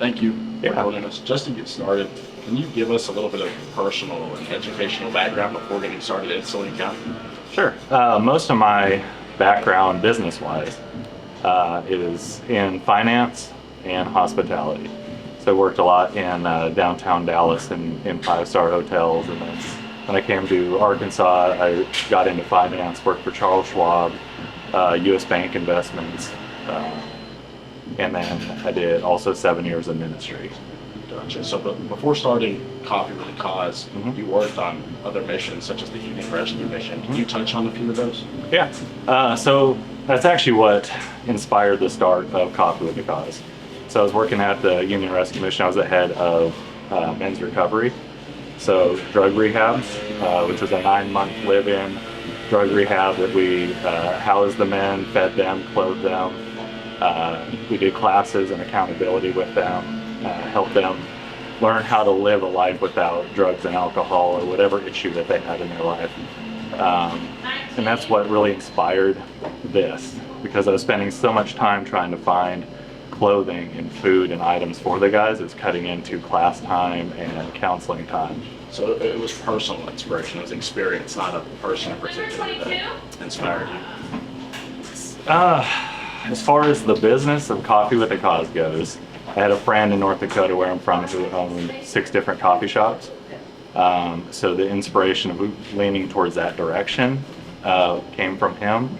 Thank you for Yeah. joining us. Just to get started, can you give us a little bit of personal and educational background before getting started in Saline County? Sure. Most of my background business-wise is in finance and hospitality. So I worked a lot in downtown Dallas in five-star hotels, and then when I came to Arkansas, I got into finance, worked for Charles Schwab, U.S. Bank Investments, and then I did also 7 years in ministry. Gotcha. So before starting Koffee with the Kause, you worked on other missions such as the Union Rescue Mission. Can you touch on a few of those? Yeah. So that's actually what inspired the start of Koffee with the Kause. So I was working at the Union Rescue Mission. I was the head of men's recovery. So drug rehab, which was a 9-month live-in drug rehab that we housed the men, fed them, clothed them. We did classes and accountability with them, helped them learn how to live a life without drugs and alcohol or whatever issue that they had in their life. And that's what really inspired this, because I was spending so much time trying to find clothing and food and items for the guys. It's cutting into class time and counseling time. So it was personal inspiration, it was experience, not a person in particular that inspired you. As far as the business of Koffee with the Kause goes, I had a friend in North Dakota where I'm from who owned 6 different coffee shops. So the inspiration of leaning towards that direction came from him.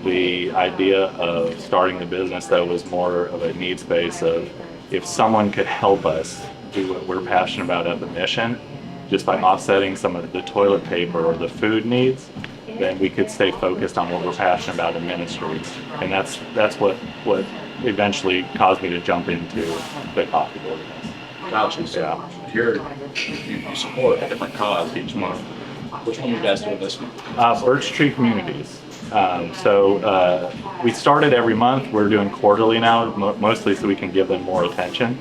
The idea of starting the business, though, was more of a needs base of if someone could help us do what we're passionate about at the mission, just by offsetting some of the toilet paper or the food needs, then we could stay focused on what we're passionate about in ministry. And that's what eventually caused me to jump into the coffee business. Gotcha. So you support a different cause each month. Which one are you guys doing this month? Birch Tree Communities. So we started every month. We're doing quarterly now, mostly so we can give them more attention.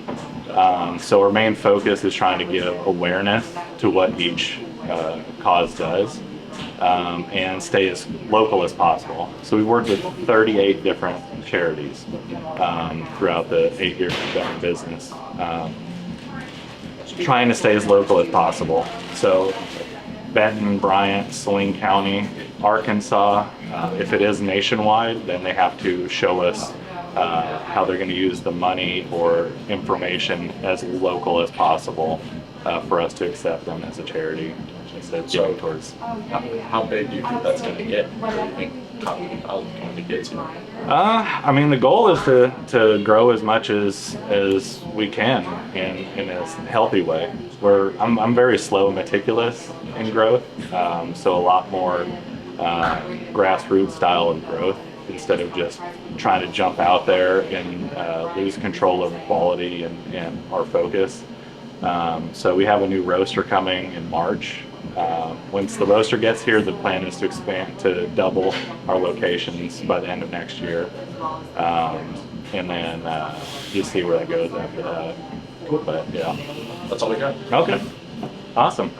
So our main focus is trying to give awareness to what each cause does, and stay as local as possible. So we worked with 38 different charities throughout the 8 years we've been in business, trying to stay as local as possible. So Benton, Bryant, Saline County, Arkansas. If it is nationwide, then they have to show us how they're going to use the money or information as local as possible for us to accept them as a charity. Instead of going towards. How big do you think that's going to get? What do you think Koffee is going to get to? I mean, the goal is to grow as much as we can in a healthy way. I'm very slow and meticulous in growth, so a lot more grassroots style of growth instead of just trying to jump out there and lose control over quality and our focus. So we have a new roaster coming in March. Once the roaster gets here, the plan is to expand to double our locations by the end of next year, and then just see where that goes after that. But yeah, That's all we got. Okay, awesome.